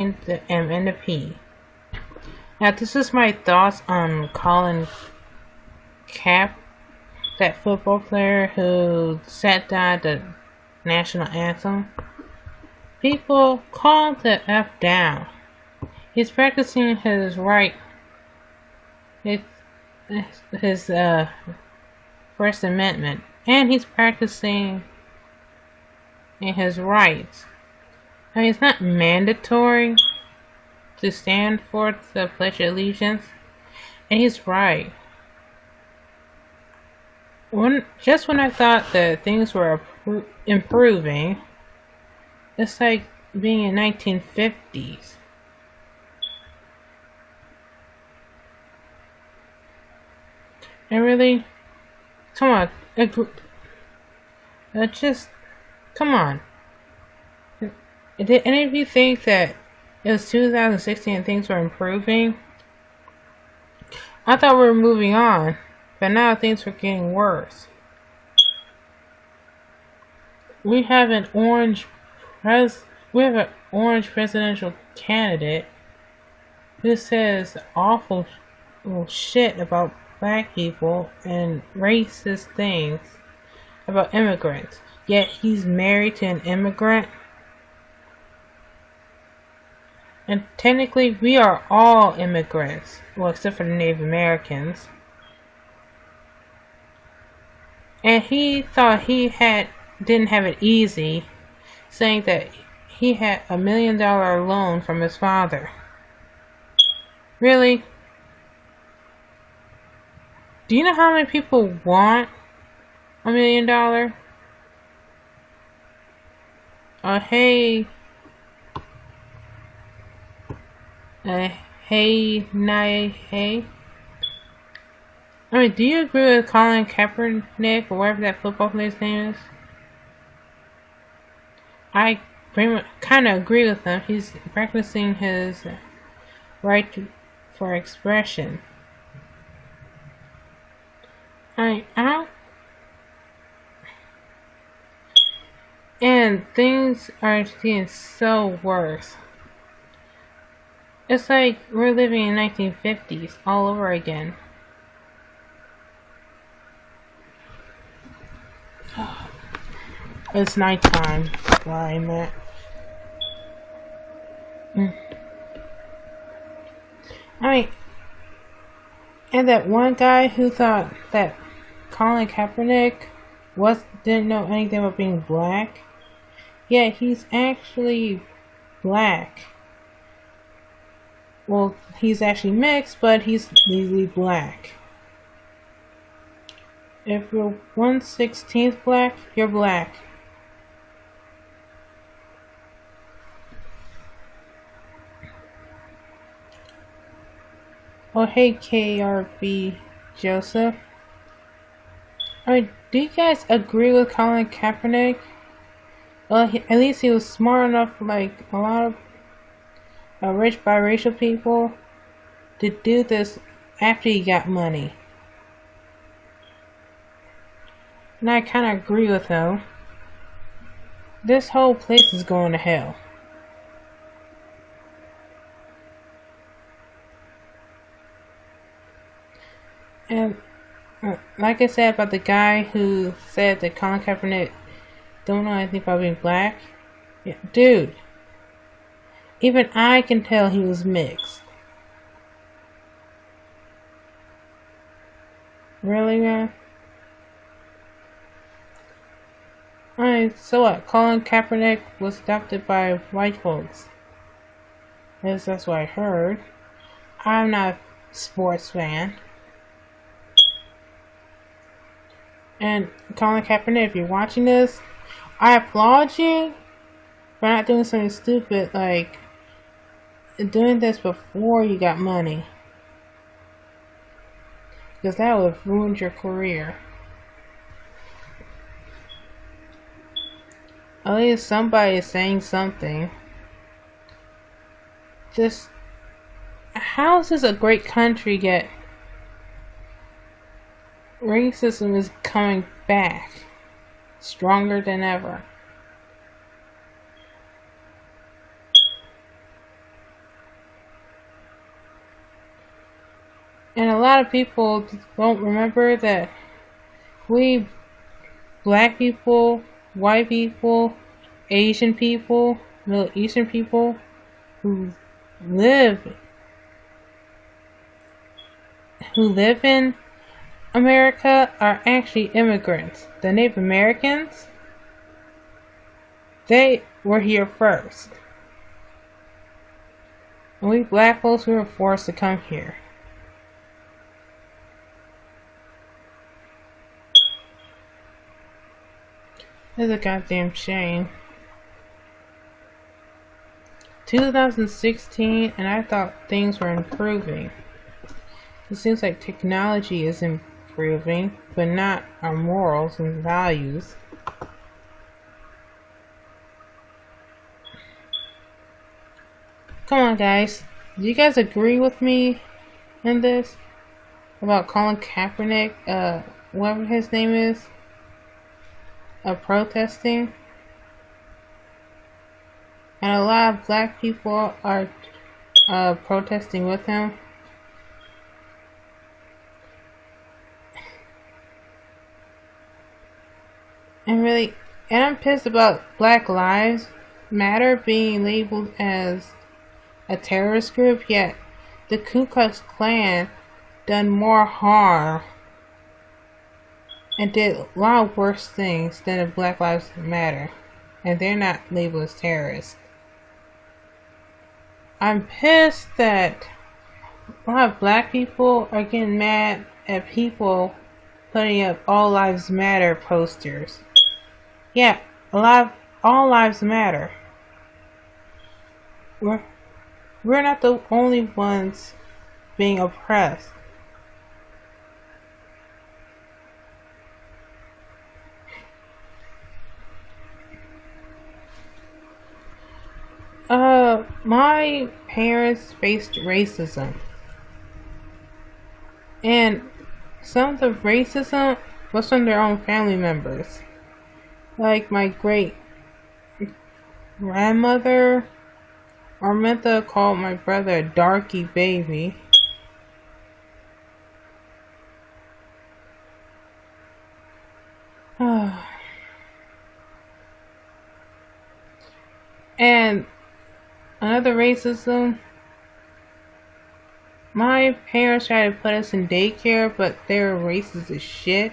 the M and the P. Now, this is my thoughts on Colin Cap, that football player who sat down the national anthem. People call the F down. He's practicing his right, his First Amendment, and he's practicing his rights. I mean, it's not mandatory to stand for the Pledge of Allegiance, and he's right. Just when I thought that things were improving, it's like being in 1950s. And really, come on, come on. Did any of you think that it was 2016 and things were improving? I thought we were moving on, but now things were getting worse. We have an orange presidential candidate who says awful shit about black people and racist things about immigrants. Yet he's married to an immigrant. And technically, we are all immigrants. Well, except for the Native Americans. And he thought he didn't have it easy, saying that he had $1 million loan from his father. Really? Do you know how many people want $1 million? Hey, hey. I mean, do you agree with Colin Kaepernick, or whatever that football player's name is? I kind of agree with him. He's practicing his right for expression. And things are getting so worse. It's like we're living in 1950s all over again. It's nighttime where I'm at. And that one guy who thought that Colin Kaepernick didn't know anything about being black, yet he's actually black. Well, he's actually mixed, but he's legally black. If you're 1/16 black, you're black. Oh, hey, KRB Joseph. Do you guys agree with Colin Kaepernick? Well, at least he was smart enough, like a lot of rich biracial people, to do this after he got money. And I kind of agree with him. This whole place is going to hell. And like I said about the guy who said that Colin Kaepernick don't know anything about being black, yeah, dude, even I can tell he was mixed. Really, man? So what? Colin Kaepernick was adopted by white folks. Yes, that's what I heard. I'm not a sports fan. And Colin Kaepernick, if you're watching this, I applaud you for not doing something stupid like doing this before you got money. Because that would have ruined your career. At least somebody is saying something. How is this a great country yet racism is coming back stronger than ever? And a lot of people don't remember that we black people, white people, Asian people, Middle Eastern people who live in America are actually immigrants. The Native Americans, they were here first. And we black folks, we were forced to come here. It's a goddamn shame. 2016, and I thought things were improving. It seems like technology is improving, but not our morals and values. Come on, guys. Do you guys agree with me in this? About Colin Kaepernick, whatever his name is, protesting? And a lot of black people are protesting with him. And I'm pissed about Black Lives Matter being labeled as a terrorist group, yet the Ku Klux Klan done more harm and did a lot of worse things than the Black Lives Matter, and they're not labeled as terrorists. I'm pissed that a lot of black people are getting mad at people putting up All Lives Matter posters. Yeah, All Lives Matter. We're not the only ones being oppressed. My parents faced racism. And some of the racism was from their own family members. Like my great grandmother, Arminta, called my brother a darky baby. And another racism, my parents tried to put us in daycare, but they were racist as shit.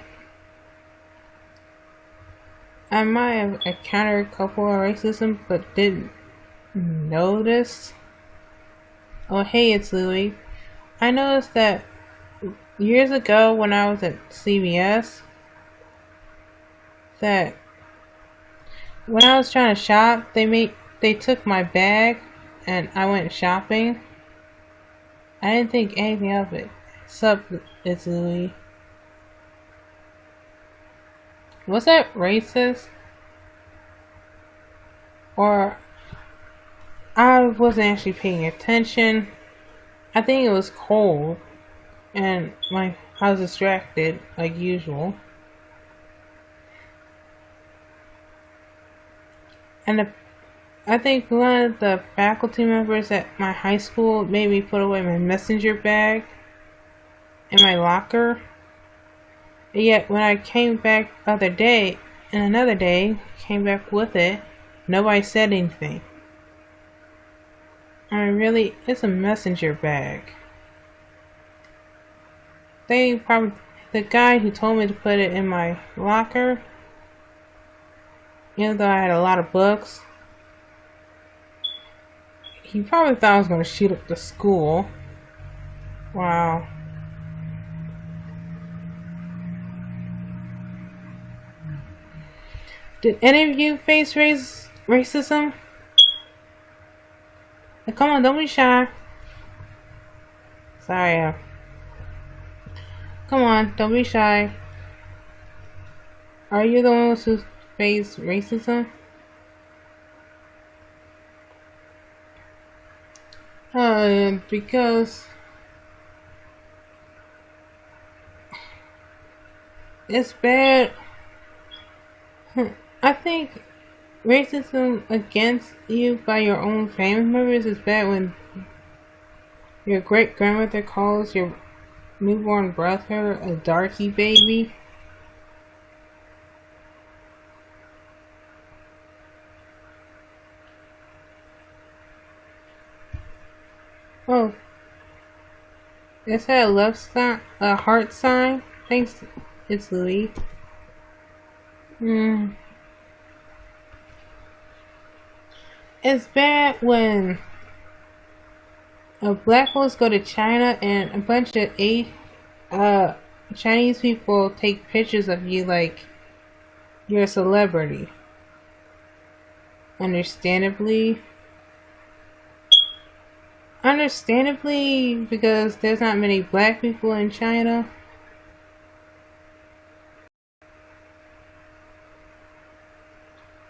I might have encountered a couple of racism, but didn't notice. Oh, hey, it's Louie. I noticed that years ago when I was at CVS, that when I was trying to shop, they took my bag and I went shopping. I didn't think anything of it. Sup, it's Louie. Was that racist? Or I wasn't actually paying attention. I think it was cold and I was distracted like usual. And I think one of the faculty members at my high school made me put away my messenger bag in my locker. And yet when I came back another day, came back with it, nobody said anything. I mean, really, it's a messenger bag. The guy who told me to put it in my locker, even though I had a lot of books, he probably thought I was going to shoot up the school. Wow. Did any of you face racism? Now, come on, don't be shy. Sorry. Come on, don't be shy. Are you the ones who face racism? Because it's bad. I think racism against you by your own family members is bad when your great grandmother calls your newborn brother a darky baby. Oh, is that a love sign? A heart sign? Thanks, it's Louis. It's bad when black folks go to China and a bunch of Chinese people take pictures of you like you're a celebrity. Understandably, because there's not many black people in China.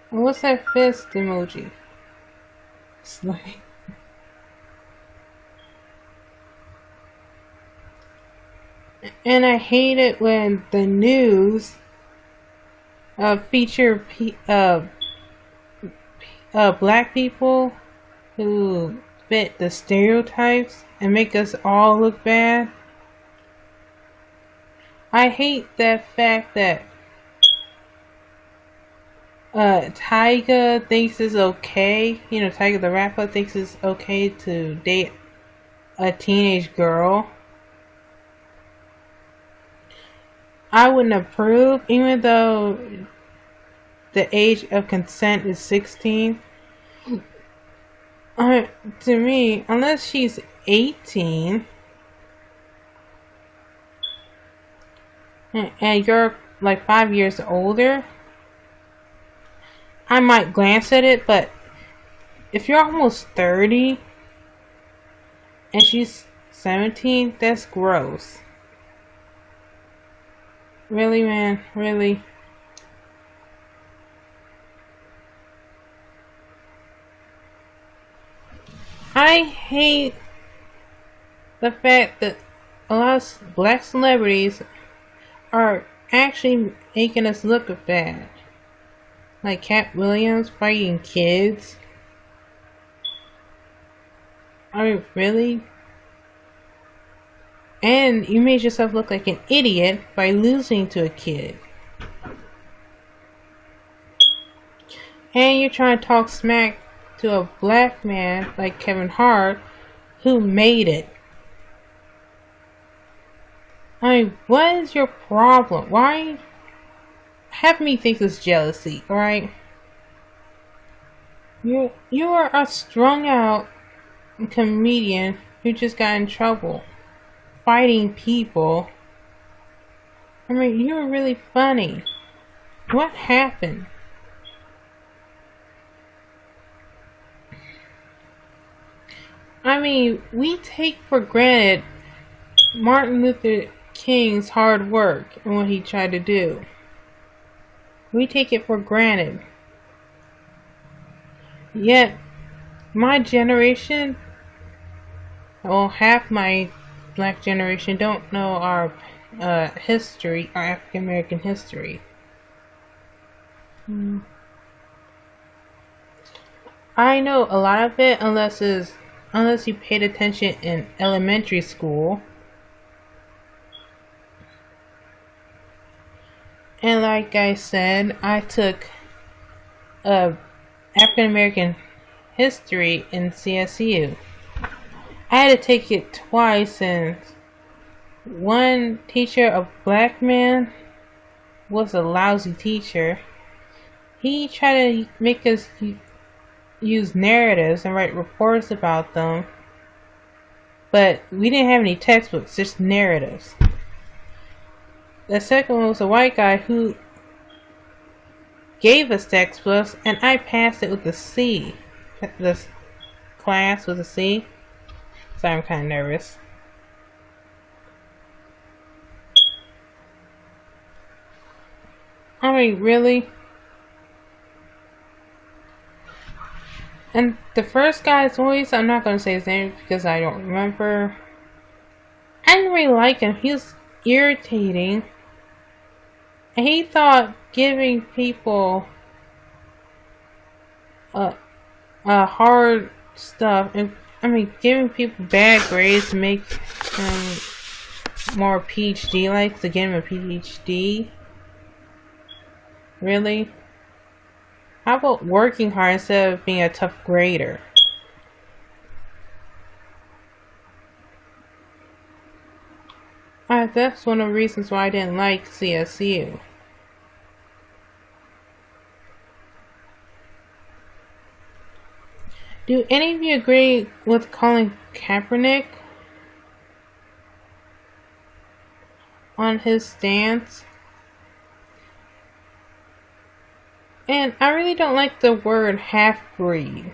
And what's that fist emoji? It's like, and I hate it when the news feature black people who fit the stereotypes and make us all look bad. I hate that fact that Tyga thinks it's okay, Tyga the rapper thinks it's okay to date a teenage girl. I wouldn't approve, even though the age of consent is 16. To me, unless she's 18 and you're like 5 years older, I might glance at it, but if you're almost 30 and she's 17, that's gross. Really, man? Really? I hate the fact that a lot of black celebrities are actually making us look bad. Like Cat Williams fighting kids. I mean, really? And you made yourself look like an idiot by losing to a kid. And you're trying to talk smack to a black man like Kevin Hart who made it. I mean, what is your problem? Why? Have me think it's jealousy, alright? You are a strung out comedian who just got in trouble fighting people. I mean, you were really funny. What happened? I mean, we take for granted Martin Luther King's hard work and what he tried to do. We take it for granted. Yet, my generation, well, half my black generation don't know our history, our African American history. I know a lot of it, unless you paid attention in elementary school. And like I said, I took African American history in CSU. I had to take it twice, and one teacher, a black man, was a lousy teacher. He tried to make us use narratives and write reports about them, but we didn't have any textbooks, just narratives. The second one was a white guy who gave us textbooks, and I passed it with a C. The class with a C. So I'm kind of nervous. I mean, really? And the first guy's voice, I'm not going to say his name because I don't remember. I didn't really like him. He was irritating. And he thought giving people hard stuff, and I mean giving people bad grades to make them more PhD like to get him a PhD? Really? How about working hard instead of being a tough grader? That's one of the reasons why I didn't like CSU. Do any of you agree with Colin Kaepernick on his stance? And I really don't like the word half-breed.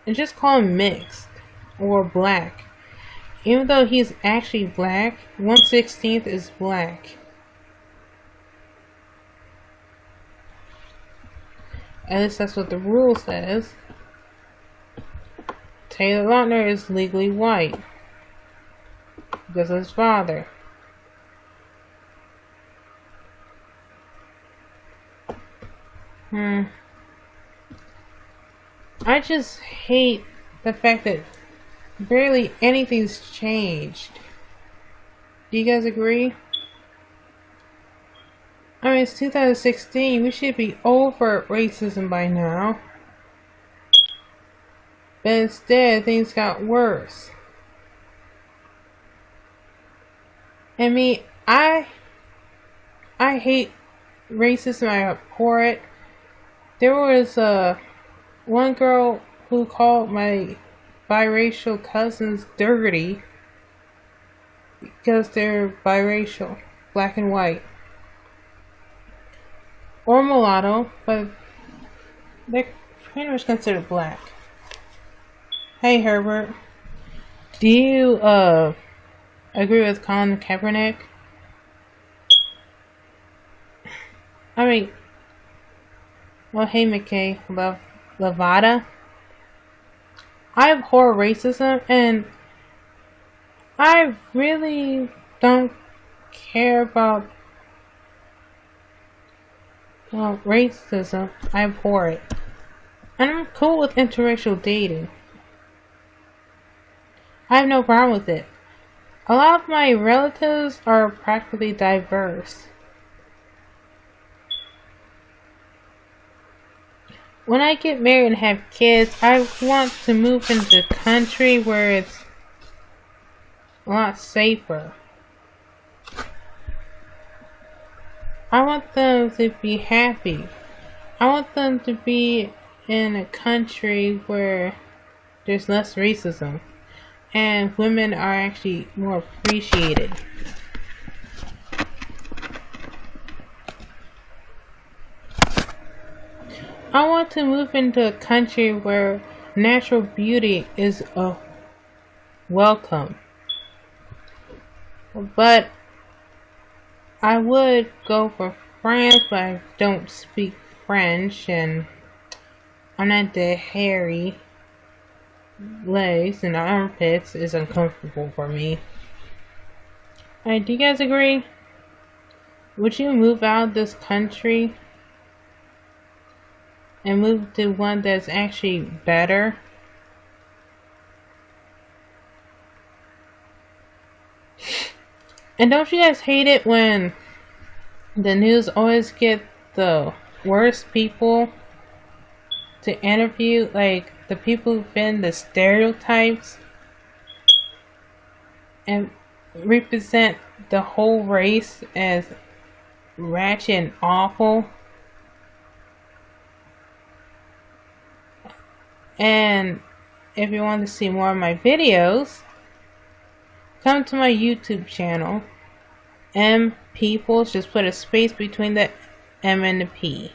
And just call him mixed or black. Even though he's actually black, 1/16 is black. At least that's what the rule says. Taylor Lautner is legally white because of his father. I just hate the fact that barely anything's changed. Do you guys agree? I mean, it's 2016. We should be over racism by now. But instead, things got worse. I mean, I hate racism. I abhor it. There was one girl who called my biracial cousins dirty because they're biracial, black and white. Or mulatto, but they're pretty much considered black. Hey Herbert, do you agree with Colin Kaepernick? I mean, well, hey McKay, Lavada. I abhor racism, and I really don't care about racism. I abhor it. And I'm cool with interracial dating. I have no problem with it. A lot of my relatives are practically diverse. When I get married and have kids, I want to move into a country where it's a lot safer. I want them to be happy. I want them to be in a country where there's less racism and women are actually more appreciated. I want to move into a country where natural beauty is welcome. But I would go for France, but I don't speak French and I'm not that hairy. Legs and armpits is uncomfortable for me. Alright, do you guys agree? Would you move out of this country and move to one that's actually better? And don't you guys hate it when the news always get the worst people to interview, like the people who've been the stereotypes and represent the whole race as ratchet and awful? And if you want to see more of my videos, come to my YouTube channel, M Peoples. Just put a space between the M and the P.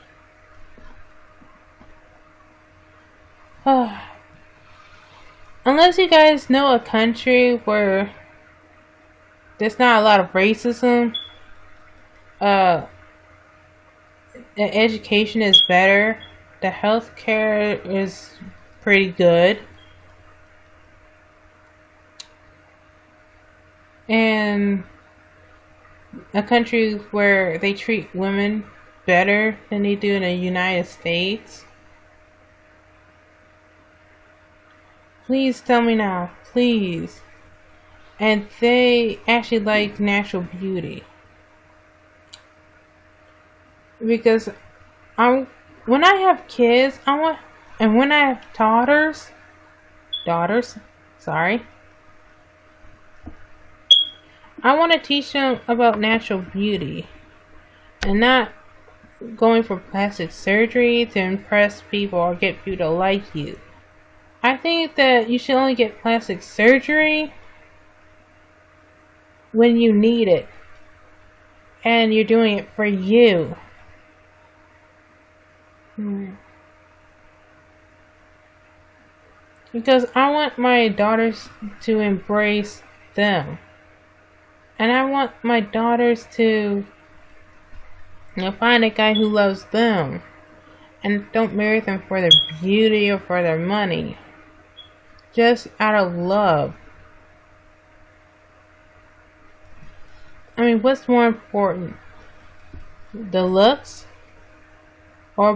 Unless you guys know a country where there's not a lot of racism, the education is better, the healthcare is pretty good, and a country where they treat women better than they do in the United States. Please tell me now. Please. And they actually like natural beauty. Because when I have kids, and when I have daughters, sorry, I want to teach them about natural beauty and not going for plastic surgery to impress people or get people to like you. I think that you should only get plastic surgery when you need it and you're doing it for you. Because I want my daughters to embrace them. And I want my daughters to find a guy who loves them. And don't marry them for their beauty or for their money. Just out of love. I mean, what's more important? The looks? Or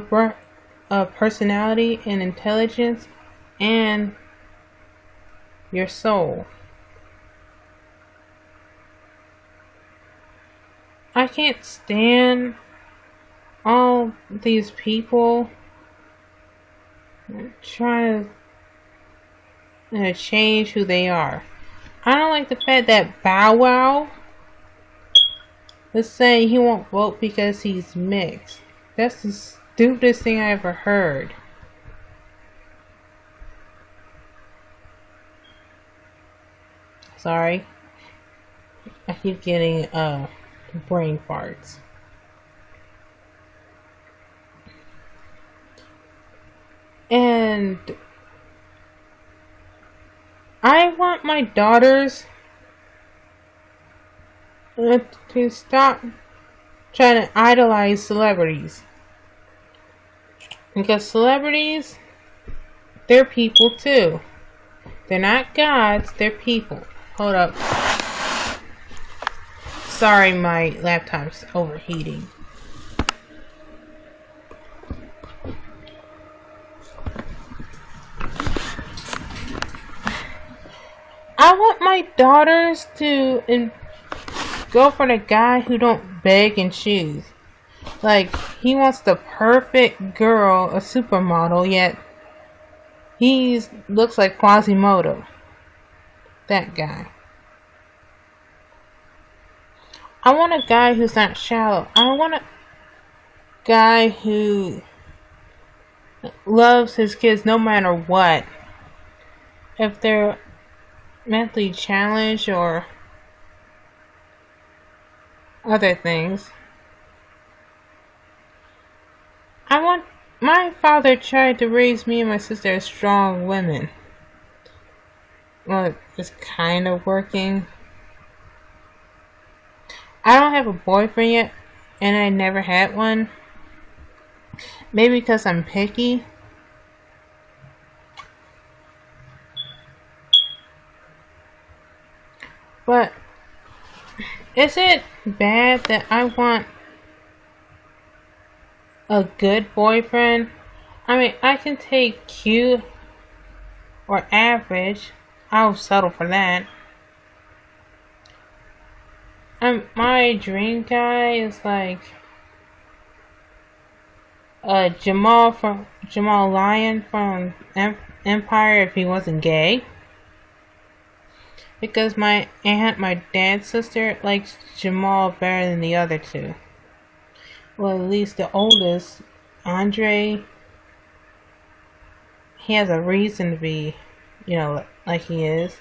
personality and intelligence? And your soul? I can't stand all these people trying to change who they are. I don't like the fact that Bow Wow is saying he won't vote because he's mixed. That's the stupidest thing I ever heard. Sorry. I keep getting brain farts. And I want my daughters to stop trying to idolize celebrities. Because celebrities, they're people too. They're not gods, they're people. Hold up. Sorry, my laptop's overheating. I want my daughters to go for the guy who don't beg and choose. Like, he wants the perfect girl, a supermodel, yet he looks like Quasimodo. That guy. I want a guy who's not shallow. I want a guy who loves his kids no matter what. If they're mentally challenged or other things. My father tried to raise me and my sister as strong women. Well, it's kind of working. I don't have a boyfriend yet, and I never had one. Maybe because I'm picky. But is it bad that I want a good boyfriend? I mean, I can take cute or average. I'll settle for that. My dream guy is like Jamal Lyon from Empire if he wasn't gay. Because my dad's sister, likes Jamal better than the other two. Well, at least the oldest, Andre, he has a reason to be, like he is.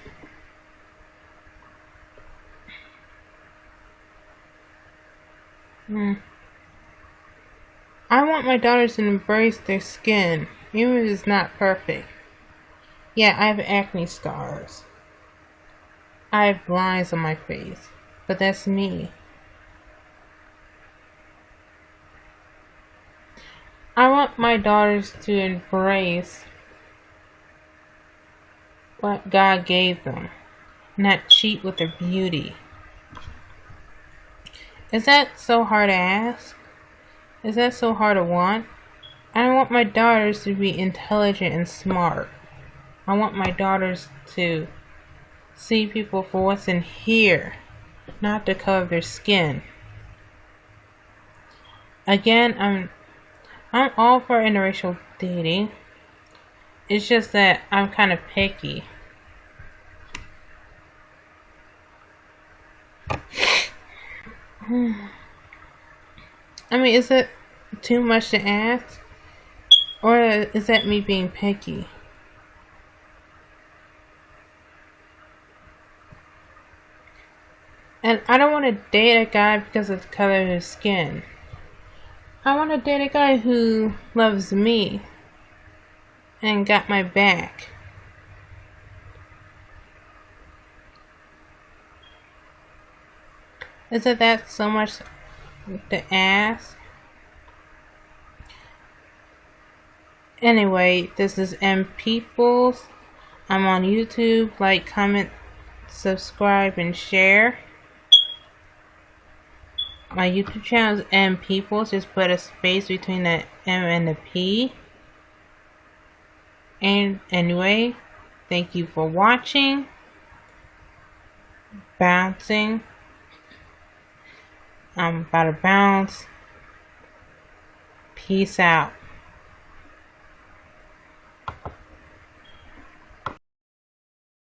I want my daughters to embrace their skin, even if it's not perfect. Yeah, I have acne scars. I have lines on my face, but that's me. I want my daughters to embrace what God gave them, not cheat with their beauty. Is that so hard to ask? Is that so hard to want? I want my daughters to be intelligent and smart. I want my daughters to see people for what's in here, not the color of their skin. Again, I'm all for interracial dating. It's just that I'm kind of picky. I mean, is it too much to ask? Or is that me being picky? And I don't want to date a guy because of the color of his skin. I want to date a guy who loves me and got my back. Isn't that so much to ask? Anyway, this is M Peoples. I'm on YouTube. Like, comment, subscribe, and share. My YouTube channel is M Peoples. Just put a space between the M and the P. And anyway, thank you for watching. Bouncing. I'm about to bounce. Peace out.